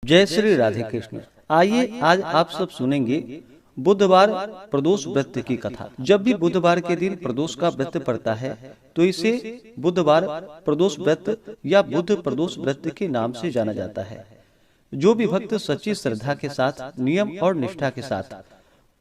जय श्री राधे कृष्ण। आइए आज आप सब सुनेंगे बुधवार प्रदोष व्रत की कथा। जब भी बुधवार के दिन प्रदोष का व्रत पड़ता है तो इसे बुधवार प्रदोष व्रत या बुध प्रदोष व्रत के नाम से जाना जाता है। जो भी भक्त सच्ची श्रद्धा के साथ, नियम और निष्ठा के साथ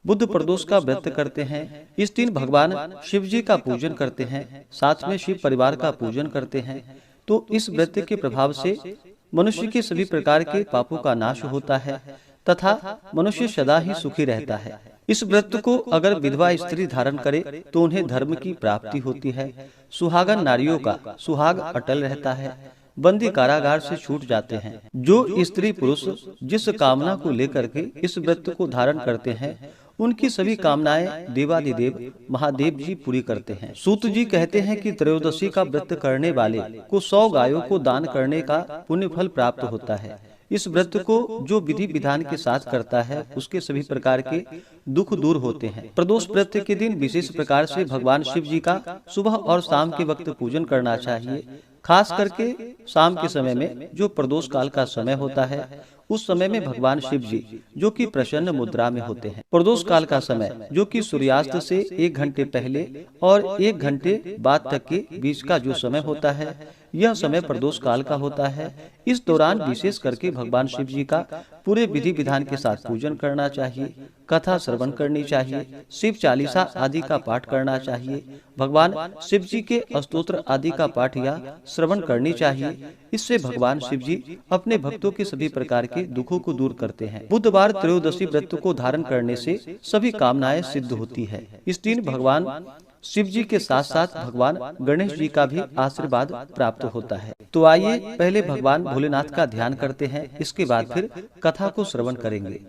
बुध प्रदोष का व्रत करते हैं, इस दिन भगवान शिव जी का पूजन करते हैं, साथ में शिव परिवार का पूजन करते हैं, तो इस व्रत के प्रभाव से मनुष्य के सभी प्रकार के पापों का नाश होता है तथा मनुष्य सदा ही सुखी रहता है। इस व्रत को अगर विधवा स्त्री धारण करे तो उन्हें धर्म की प्राप्ति होती है। सुहागन नारियों का सुहाग अटल रहता है, बंदी कारागार से छूट जाते हैं। जो स्त्री पुरुष जिस कामना को लेकर के इस व्रत को धारण करते हैं, उनकी सभी कामनाएं देवादिदेव महादेव जी पूरी करते हैं। सूत जी कहते हैं कि त्रयोदशी का व्रत करने वाले को 100 गायों को दान करने का पुण्य फल प्राप्त होता है। इस व्रत को जो विधि विधान के साथ करता है, उसके सभी प्रकार के दुख दूर होते हैं। प्रदोष व्रत के दिन विशेष प्रकार से भगवान शिव जी का सुबह और शाम के वक्त पूजन करना चाहिए। खास करके शाम के समय में, जो प्रदोष काल का समय होता है, उस समय में भगवान शिव जी जो कि प्रसन्न मुद्रा में होते हैं। प्रदोष काल का समय जो कि सूर्यास्त से 1 घंटे पहले और 1 घंटे बाद तक के बीच का जो समय होता है, यह समय प्रदोष काल का होता है। इस दौरान विशेष करके भगवान शिव जी का पूरे विधि विधान के साथ पूजन करना चाहिए, कथा श्रवण करनी चाहिए, शिव चालीसा आदि का पाठ करना चाहिए, भगवान शिव जी के स्तोत्र आदि का पाठ या श्रवण करनी चाहिए। इससे भगवान शिव जी अपने भक्तों के सभी प्रकार के दुखों को दूर करते हैं। बुधवार त्रयोदशी व्रत को धारण करने से सभी कामनाएं सिद्ध होती है। इस दिन भगवान शिव जी के साथ साथ भगवान गणेश जी का भी आशीर्वाद प्राप्त होता है। तो आइए पहले भगवान भोलेनाथ का ध्यान करते हैं, इसके बाद फिर कथा को श्रवण करेंगे।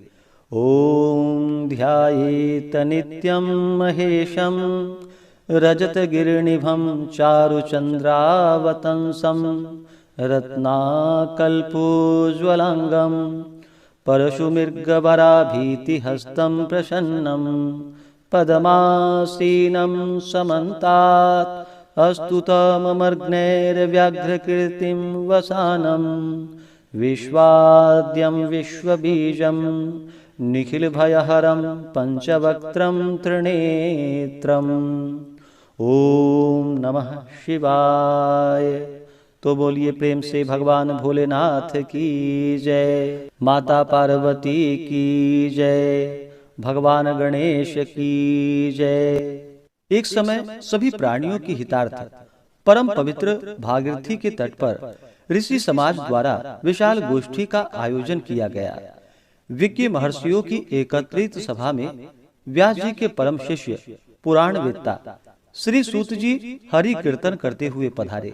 ओम ध्यायेत नित्यं महेशं रजतगिरिनिभं चारुचंद्रावतंसं रत्नाकल्पोज्ज्वलांगं परशुमृगवराभीतिहस्तं प्रसन्नं पद्मासीनं समन्तात् अस्तुतममर्ग्नैर्व्याघ्रकीर्तिं वसानं विश्वाद्यं विश्वबीजं निखिलभयहरं पंचवक्त्रं त्रिनेत्रम्। ओम नमः शिवाय। तो बोलिए प्रेम से भगवान भोलेनाथ की जय, माता पार्वती की जय, भगवान गणेश की जय। एक समय सभी प्राणियों की हितार्थ परम पवित्र भागीरथी के तट पर ऋषि समाज द्वारा विशाल गोष्ठी का आयोजन किया गया। विज्ञ महर्षियों की एकत्रित सभा में व्यास जी के परम शिष्य पुराणवेत्ता श्री सूत जी हरि कीर्तन करते हुए पधारे।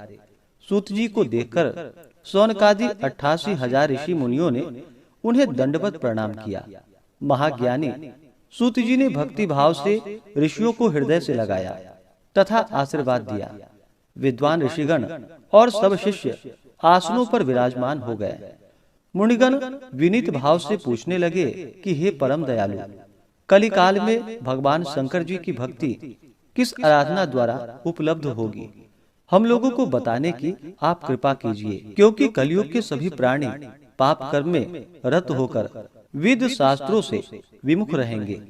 सूत जी को देखकर सौनकादि 88,000 ऋषि मुनियों ने उन्हें दंडवत प्रणाम किया। महाज्ञानी सूत जी ने भक्ति भाव से ऋषियों को हृदय से लगाया तथा आशीर्वाद दिया। विद्वान ऋषिगण और सब शिष्य आसनों पर विराजमान हो गए। मुनिगण विनीत भाव से पूछने लगे कि हे परम दयालु, कलिकाल में भगवान शंकर जी की भक्ति किस आराधना द्वारा उपलब्ध होगी, हम लोगों को बताने की आप कृपा कीजिए, क्योंकि कलयुग के सभी प्राणी पाप कर्म में रत होकर वेद शास्त्रों से विमुख रहेंगे।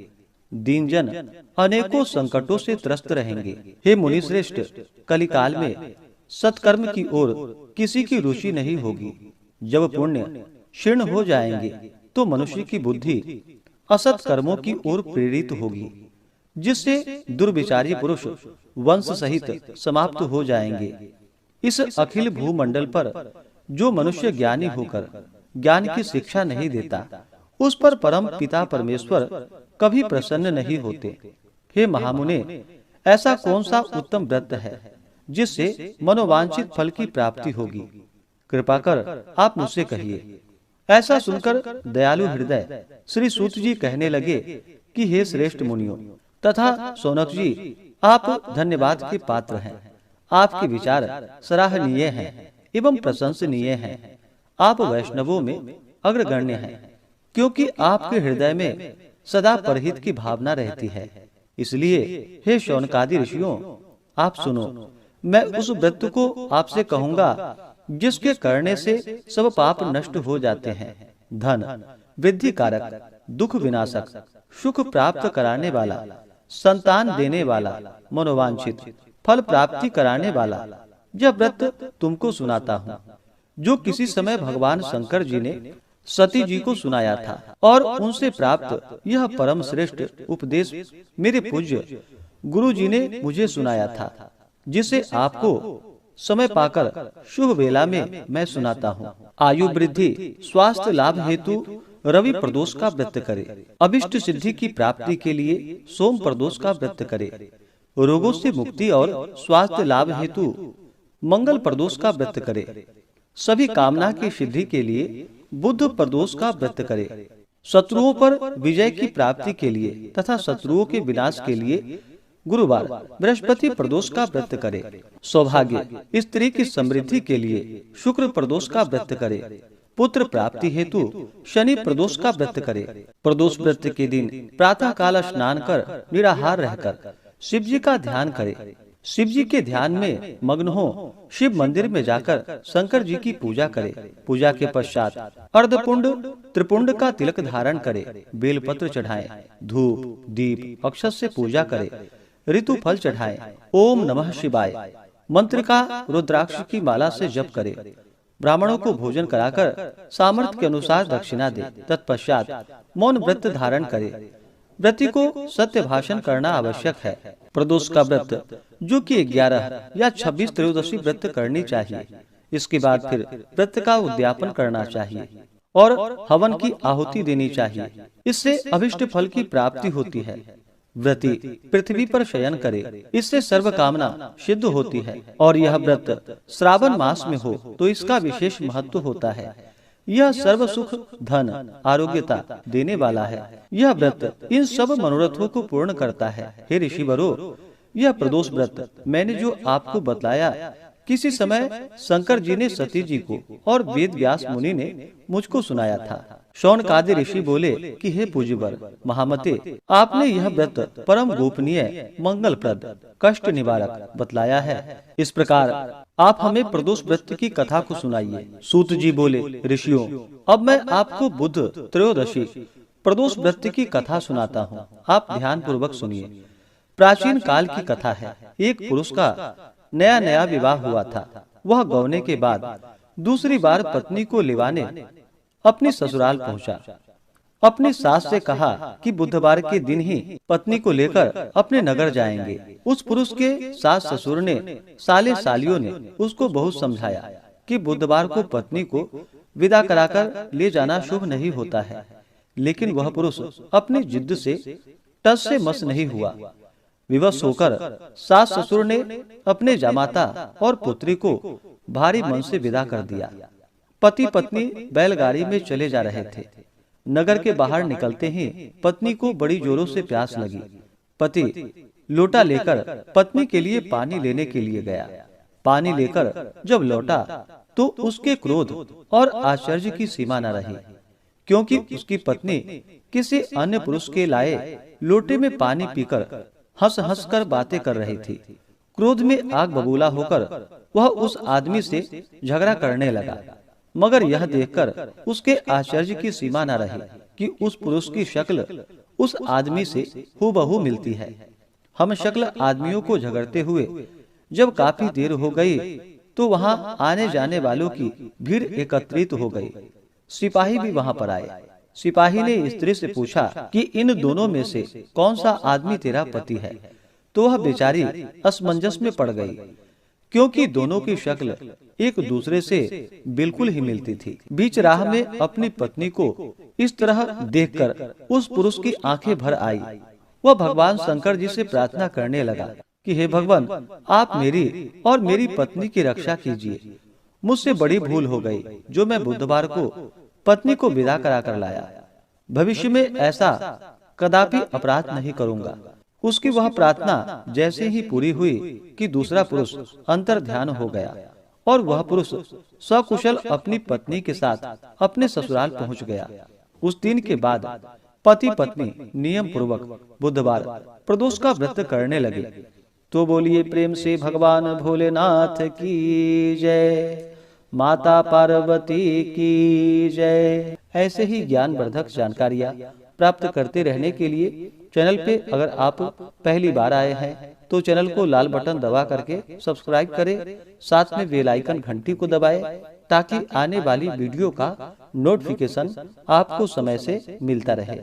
दीनजन अनेकों संकटों से त्रस्त रहेंगे। हे मुनि श्रेष्ठ, कलिकाल में सत्कर्म की ओर किसी की रुचि नहीं होगी। जब पुण्य क्षीण हो जाएंगे तो मनुष्य की बुद्धि असत कर्मों की ओर प्रेरित होगी, जिससे दुर्विचारी पुरुष वंश सहित समाप्त हो जाएंगे। इस अखिल भूमंडल पर जो मनुष्य ज्ञानी होकर ज्ञान की शिक्षा नहीं देता, उस पर परम पिता परमेश्वर कभी प्रसन्न नहीं होते। हे महामुने, ऐसा कौन सा उत्तम व्रत है जिससे मनोवांछित फल की प्राप्ति होगी? कृपा कर आप मुझसे कहिए। ऐसा सुनकर दयालु हृदय श्री सूत जी कहने लगे कि हे श्रेष्ठ मुनियों तथा सौनक जी, आप धन्यवाद के पात्र हैं। आपके विचार सराहनीय हैं एवं प्रशंसनीय हैं। आप वैष्णवों में अग्रगण्य हैं, क्योंकि आपके हृदय में सदा परहित की भावना रहती है। इसलिए हे शौनकादि ऋषियों, आप सुनो, मैं उस व्रत को आपसे कहूंगा जिसके करने से सब पाप नष्ट हो जाते हैं। धन वृद्धि कारक, दुख विनाशक, सुख प्राप्त कराने वाला, संतान देने वाला, मनोवांछित फल प्राप्ति कराने वाला यह व्रत तुमको सुनाता हूँ, जो किसी समय भगवान शंकर जी ने सती जी को सुनाया था और उनसे प्राप्त यह परम श्रेष्ठ उपदेश मेरे पूज्य गुरु जी ने मुझे सुनाया था, जिसे आपको समय पाकर शुभ वेला में मैं सुनाता हूँ। आयु वृद्धि स्वास्थ्य लाभ हेतु रवि प्रदोष का व्रत करे। अभिष्ट सिद्धि की प्राप्ति के लिए सोम प्रदोष का व्रत करे। रोगों से मुक्ति और स्वास्थ्य लाभ हेतु मंगल प्रदोष का व्रत करे। सभी कामना की सिद्धि के लिए बुध प्रदोष का व्रत करे। शत्रुओं पर विजय की प्राप्ति के लिए तथा शत्रुओं के विनाश के लिए गुरुवार बृहस्पति प्रदोष का व्रत करे। सौभाग्य स्त्री की समृद्धि के लिए शुक्र प्रदोष का व्रत करे। पुत्र प्राप्ति हेतु शनि प्रदोष का व्रत करे। प्रदोष व्रत के दिन प्रातः काल स्नान कर निराहार रहकर शिव जी का ध्यान करे। शिव जी के ध्यान में मग्न हो शिव मंदिर में जाकर शंकर जी की पूजा करे। पूजा के पश्चात अर्धपुंड त्रिपुंड का तिलक धारण करे। बेलपत्र चढ़ाएं, धूप दीप अक्षत से पूजा करे। ऋतु फल चढ़ाएं। ओम नमः शिवाय मंत्र का रुद्राक्ष की माला से जप करे। ब्राह्मणों को भोजन कराकर सामर्थ्य के अनुसार दक्षिणा दे। तत्पश्चात मौन व्रत धारण करे। व्रती को सत्य भाषण करना आवश्यक है। प्रदोष का व्रत जो कि 11 या 26 त्रयोदशी व्रत करनी चाहिए। इसके बाद फिर व्रत का उद्यापन करना चाहिए और हवन की आहुति देनी चाहिए। इससे अभिष्ट फल की प्राप्ति होती है। व्रती पृथ्वी पर शयन करे, इससे सर्व कामना सिद्ध होती है। और यह व्रत श्रावण मास में हो तो इसका विशेष महत्व होता है। यह सर्व सुख धन आरोग्यता देने वाला है। यह व्रत इन सब मनोरथों को पूर्ण करता है। हे ऋषिवरों, यह प्रदोष व्रत मैंने जो आपको बतलाया, किसी समय शंकर जी ने सती जी को और वेद व्यास मुनि ने मुझको सुनाया था। शौनकादि ऋषि बोले कि हे पूज्यवर महामते, आपने यह व्रत परम गोपनीय मंगलप्रद कष्ट निवारक बतलाया है। इस प्रकार आप हमें प्रदोष व्रत की कथा को सुनाइए। सूत जी बोले, ऋषियों, अब मैं आपको बुध त्रयोदशी प्रदोष व्रत की कथा सुनाता हूँ। आप ध्यान पूर्वक सुनिए। प्राचीन काल की कथा है। एक पुरुष का नया नया विवाह हुआ था। वह गौने के बाद दूसरी बार पत्नी को लिवाने अपनी ससुराल पहुंचा। अपनी सास से कहा कि बुधवार के दिन ही पत्नी को लेकर अपने नगर जाएंगे। उस पुरुष के सास ससुर ने साले सालियों ने उसको बहुत समझाया कि बुधवार को पत्नी को विदा कराकर ले जाना शुभ नहीं होता है। लेकिन वह पुरुष अपनी जिद्द से टस से मस नहीं हुआ। विवश होकर सास ससुर ने अपने जामाता और पुत्री को भारी मन से विदा कर दिया। पति पत्नी बैलगाड़ी में चले जा रहे थे। नगर के बाहर निकलते ही पत्नी को बड़ी जोरों से प्यास लगी। पति लोटा लेकर पत्नी के लिए पानी लेने के लिए गया। पानी लेकर जब लौटा तो उसके क्रोध और आश्चर्य की सीमा न रही, क्योंकि उसकी पत्नी किसी अन्य पुरुष के लाए लोटे में पानी पीकर हंस हंस कर बातें कर रही थी। क्रोध में आग बबूला होकर वह उस आदमी से झगड़ा करने लगा। मगर यह देखकर उसके आश्चर्य की सीमा न रही कि उस पुरुष की शक्ल उस आदमी से हूबहू मिलती है। हम शक्ल आदमियों को झगड़ते हुए जब काफी देर हो गई तो वहां आने जाने वालों की भीड़ एकत्रित हो गई। सिपाही भी वहां पर आए। सिपाही ने स्त्री से पूछा कि इन दोनों में से कौन सा आदमी तेरा पति है। तो वह बेचारी असमंजस में पड़ गई, क्योंकि दोनों की शक्ल एक दूसरे से बिल्कुल ही मिलती थी। बीच राह में अपनी पत्नी को इस तरह देखकर उस पुरुष की आंखें भर आई। वह भगवान शंकर जी से प्रार्थना करने लगा कि हे भगवान, आप मेरी और मेरी पत्नी की रक्षा कीजिए। मुझसे बड़ी भूल हो गई जो मैं बुधवार को पत्नी को विदा करा कर लाया। भविष्य में ऐसा कदापि अपराध नहीं करूंगा। उसकी वह प्रार्थना जैसे ही पूरी हुई कि दूसरा पुरुष अंतर ध्यान हो गया और वह पुरुष सकुशल अपनी पत्नी के साथ अपने ससुराल पहुंच गया। उस दिन के बाद पति पत्नी नियम पूर्वक बुधवार प्रदोष का व्रत करने लगे। तो बोलिए प्रेम से भगवान भोलेनाथ की जय। माता पार्वती की जय। ऐसे ही ज्ञानवर्धक जानकारियाँ प्राप्त करते रहने के लिए चैनल पे अगर आप पहली बार आए हैं तो चैनल को लाल बटन दबा करके सब्सक्राइब करें, साथ में बेल आइकन घंटी को दबाएं ताकि आने वाली वीडियो का नोटिफिकेशन आपको समय से मिलता रहे।